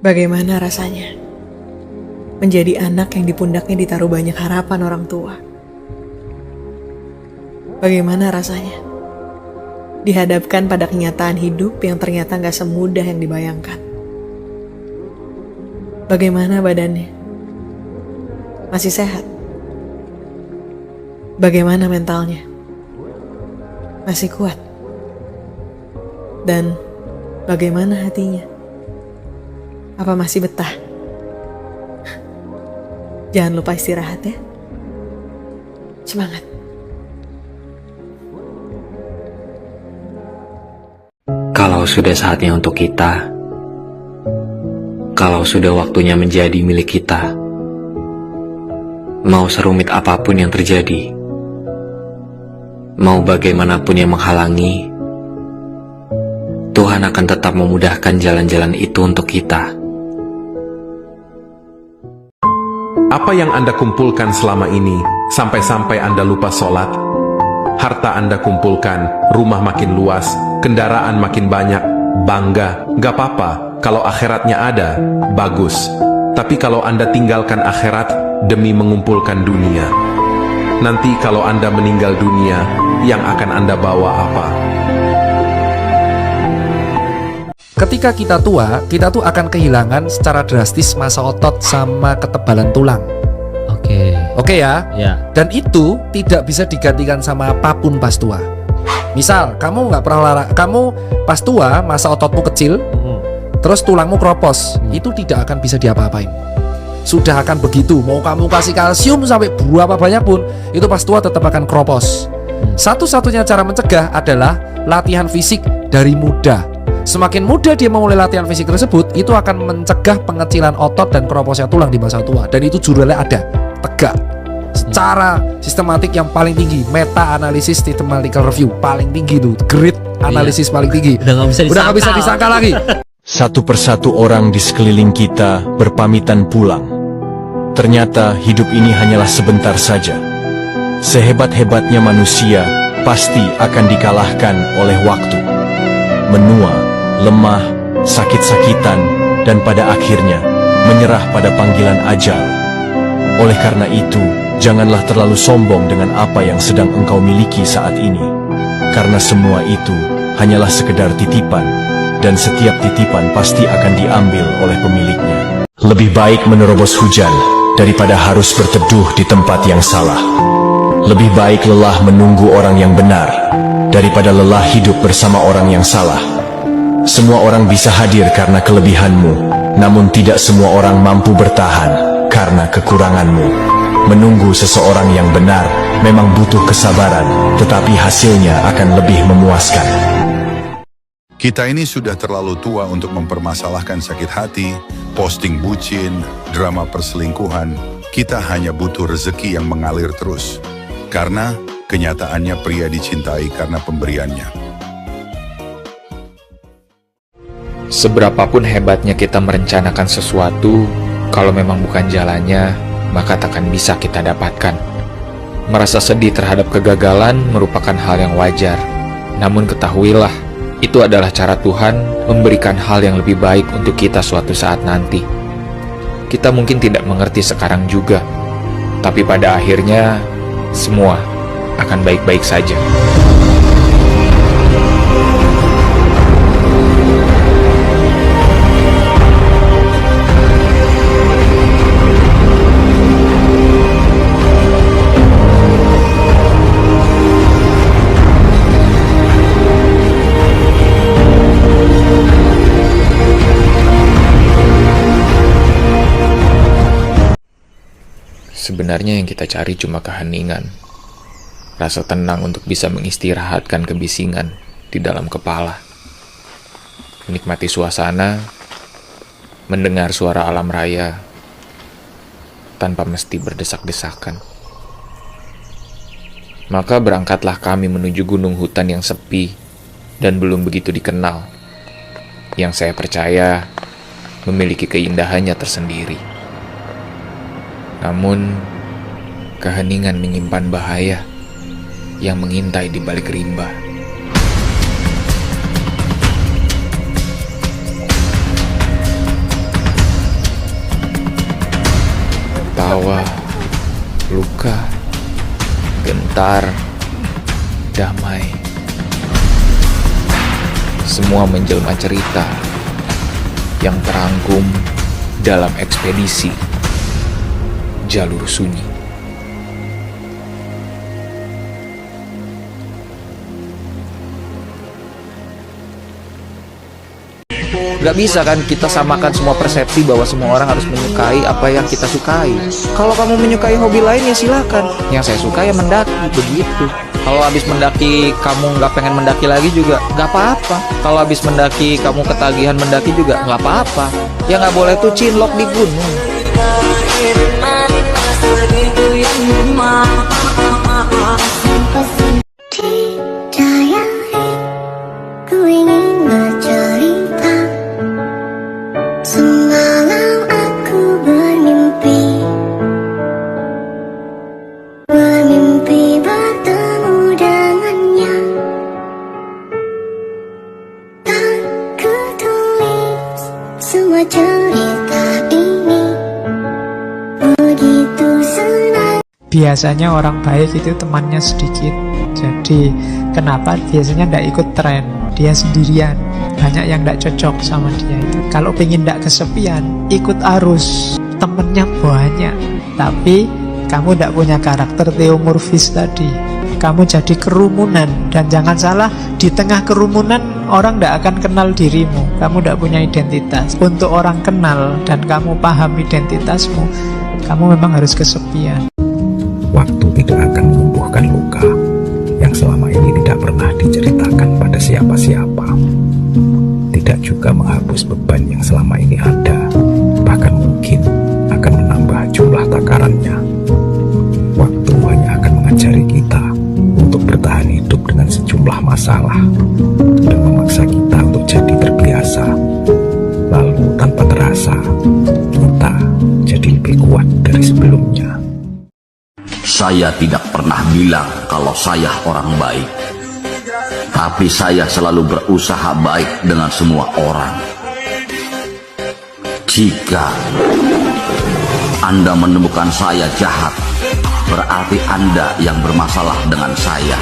Bagaimana rasanya menjadi anak yang di pundaknya ditaruh banyak harapan orang tua? Bagaimana rasanya dihadapkan pada kenyataan hidup yang ternyata gak semudah yang dibayangkan? Bagaimana badannya? Masih sehat? Bagaimana mentalnya? Masih kuat? Dan bagaimana hatinya? Apa masih betah? Jangan lupa istirahat ya. Semangat. Kalau sudah saatnya untuk kita, kalau sudah waktunya menjadi milik kita, mau serumit apapun yang terjadi, mau bagaimanapun yang menghalangi, Tuhan akan tetap memudahkan jalan-jalan itu untuk kita. Apa yang Anda kumpulkan selama ini, sampai-sampai Anda lupa sholat? Harta Anda kumpulkan, rumah makin luas, kendaraan makin banyak, bangga, gak apa-apa. Kalau akhiratnya ada, bagus. Tapi kalau Anda tinggalkan akhirat demi mengumpulkan dunia, nanti kalau Anda meninggal dunia, yang akan Anda bawa apa? Ketika kita tua, kita tuh akan kehilangan secara drastis massa otot sama ketebalan tulang. Oke ya? Ya. Dan itu tidak bisa digantikan sama apapun pas tua. Misal, kamu nggak pernah olahraga, kamu pas tua, massa ototmu kecil, terus tulangmu kropos, itu tidak akan bisa diapa-apain. Sudah akan begitu, mau kamu kasih kalsium sampai berapa banyak pun, itu pas tua tetap akan kropos. Satu-satunya cara mencegah adalah latihan fisik dari muda. Semakin muda dia memulai latihan fisik tersebut, itu akan mencegah pengecilan otot dan keroposnya tulang di masa tua. Dan itu jurnalnya ada, tegak, secara sistematik yang paling tinggi, meta analisis systematical review paling tinggi itu, grid analisis paling tinggi. Udah nggak bisa disangka lagi. Satu persatu orang di sekeliling kita berpamitan pulang. Ternyata hidup ini hanyalah sebentar saja. Sehebat-hebatnya manusia pasti akan dikalahkan oleh waktu. Menua, lemah, sakit-sakitan, dan pada akhirnya menyerah pada panggilan ajal. Oleh karena itu, janganlah terlalu sombong dengan apa yang sedang engkau miliki saat ini. Karena semua itu hanyalah sekedar titipan, dan setiap titipan pasti akan diambil oleh pemiliknya. Lebih baik menerobos hujan daripada harus berteduh di tempat yang salah. Lebih baik lelah menunggu orang yang benar daripada lelah hidup bersama orang yang salah. Semua orang bisa hadir karena kelebihanmu, namun tidak semua orang mampu bertahan karena kekuranganmu. Menunggu seseorang yang benar memang butuh kesabaran, tetapi hasilnya akan lebih memuaskan. Kita ini sudah terlalu tua untuk mempermasalahkan sakit hati, posting bucin, drama perselingkuhan. Kita hanya butuh rezeki yang mengalir terus. Karena kenyataannya pria dicintai karena pemberiannya. Seberapapun hebatnya kita merencanakan sesuatu, kalau memang bukan jalannya, maka takkan bisa kita dapatkan. Merasa sedih terhadap kegagalan merupakan hal yang wajar. Namun ketahuilah, itu adalah cara Tuhan memberikan hal yang lebih baik untuk kita suatu saat nanti. Kita mungkin tidak mengerti sekarang juga, tapi pada akhirnya semua akan baik-baik saja. Sebenarnya yang kita cari cuma keheningan, rasa tenang untuk bisa mengistirahatkan kebisingan di dalam kepala, menikmati suasana, mendengar suara alam raya tanpa mesti berdesak-desakan. Maka berangkatlah kami menuju gunung hutan yang sepi dan belum begitu dikenal, yang saya percaya memiliki keindahannya tersendiri. Namun, keheningan menyimpan bahaya yang mengintai di balik rimba. tertawa, luka, gentar, damai. Semua menjelma cerita yang terangkum dalam ekspedisi Jalur Sunyi. Gak bisa kan kita samakan semua persepsi bahwa semua orang harus menyukai apa yang kita sukai. Kalau kamu menyukai hobi lain ya silakan. Yang saya suka ya mendaki, begitu. Kalau habis mendaki kamu nggak pengen mendaki lagi juga nggak apa-apa. Kalau habis mendaki kamu ketagihan mendaki juga nggak apa-apa. Ya nggak boleh tuh cinlok di gunung. Semalam aku bermimpi bertemu dengannya. Dan ku tulis semua cerita ini begitu senang. Biasanya orang baik itu temannya sedikit. Jadi kenapa biasanya ndak ikut tren? Dia sendirian. Banyak yang ndak cocok sama dia itu. Kalau pengen ndak kesepian, ikut arus. Temennya banyak. Tapi kamu ndak punya karakter theomorphis tadi. Kamu jadi kerumunan. Dan jangan salah, di tengah kerumunan orang ndak akan kenal dirimu. Kamu ndak punya identitas. Untuk orang kenal dan kamu paham identitasmu, kamu memang harus kesepian. Waktu tidak akan menyembuhkan luka yang selama ini tidak pernah diceritakan pada siapa-siapa. Tidak juga menghapus beban yang selama ini ada, bahkan mungkin akan menambah jumlah takarannya. Waktu hanya akan mengajari kita untuk bertahan hidup dengan sejumlah masalah dan memaksa kita untuk jadi terbiasa. Lalu tanpa terasa, kita jadi lebih kuat dari sebelumnya. Saya tidak pernah bilang kalau saya orang baik, tapi saya selalu berusaha baik dengan semua orang. Jika Anda menemukan saya jahat, berarti Anda yang bermasalah dengan saya.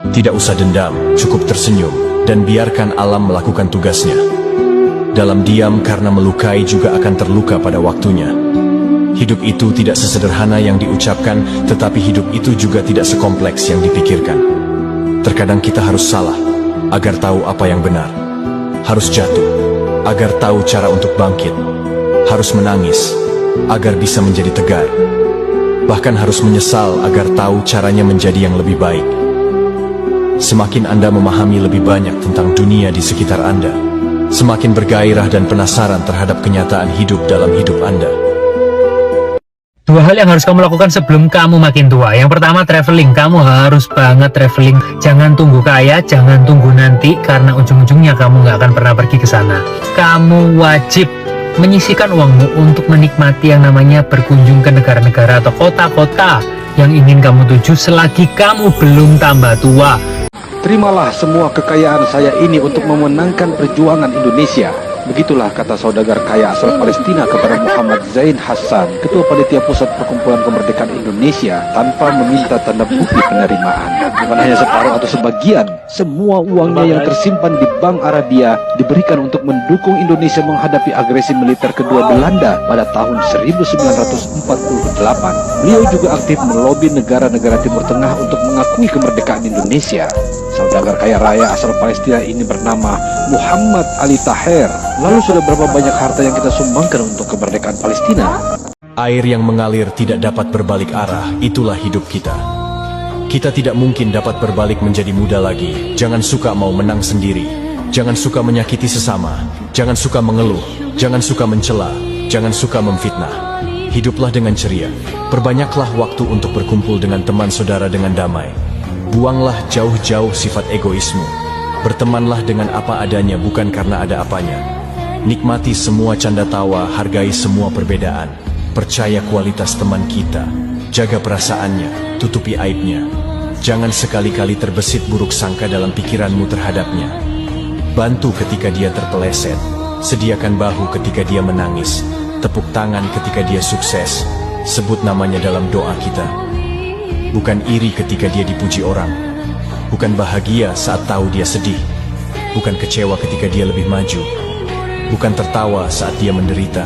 Tidak usah dendam, cukup tersenyum, dan biarkan alam melakukan tugasnya. Dalam diam karena melukai juga akan terluka pada waktunya. Hidup itu tidak sesederhana yang diucapkan, tetapi hidup itu juga tidak sekompleks yang dipikirkan. Terkadang kita harus salah, agar tahu apa yang benar. Harus jatuh, agar tahu cara untuk bangkit. Harus menangis, agar bisa menjadi tegar. Bahkan harus menyesal agar tahu caranya menjadi yang lebih baik. Semakin Anda memahami lebih banyak tentang dunia di sekitar Anda, semakin bergairah dan penasaran terhadap kenyataan hidup dalam hidup Anda. Dua hal yang harus kamu lakukan sebelum kamu makin tua. Yang pertama, traveling. Kamu harus banget traveling. Jangan tunggu kaya, jangan tunggu nanti, karena ujung-ujungnya kamu nggak akan pernah pergi ke sana. Kamu wajib menyisihkan uangmu untuk menikmati yang namanya berkunjung ke negara-negara atau kota-kota yang ingin kamu tuju selagi kamu belum tambah tua. Terimalah semua kekayaan saya ini untuk memenangkan perjuangan Indonesia. Begitulah kata saudagar kaya asal Palestina kepada Muhammad Zain Hassan, Ketua Panitia Pusat Perkumpulan Kemerdekaan Indonesia, tanpa meminta tanda bukti penerimaan. Bukan hanya separuh atau sebagian, semua uangnya yang tersimpan di Bank Arabia diberikan untuk mendukung Indonesia menghadapi agresi militer kedua Belanda pada tahun 1948. Beliau juga aktif melobi negara-negara Timur Tengah untuk mengakui kemerdekaan Indonesia. Saudagar kaya raya asal Palestina ini bernama Muhammad Ali Taher. Lalu sudah berapa banyak harta yang kita sumbangkan untuk kemerdekaan Palestina? Air yang mengalir tidak dapat berbalik arah, itulah hidup kita. Kita tidak mungkin dapat berbalik menjadi muda lagi. Jangan suka mau menang sendiri. Jangan suka menyakiti sesama. Jangan suka mengeluh. Jangan suka mencela. Jangan suka memfitnah. Hiduplah dengan ceria. Perbanyaklah waktu untuk berkumpul dengan teman saudara dengan damai. Buanglah jauh-jauh sifat egoismu. Bertemanlah dengan apa adanya, bukan karena ada apanya. Nikmati semua canda tawa, hargai semua perbedaan. Percaya kualitas teman kita. Jaga perasaannya, tutupi aibnya. Jangan sekali-kali terbesit buruk sangka dalam pikiranmu terhadapnya. Bantu ketika dia terpeleset. Sediakan bahu ketika dia menangis. tepuk tangan ketika dia sukses, sebut namanya dalam doa kita. Bukan iri ketika dia dipuji orang. Bukan bahagia saat tahu dia sedih. Bukan kecewa ketika dia lebih maju. Bukan tertawa saat dia menderita.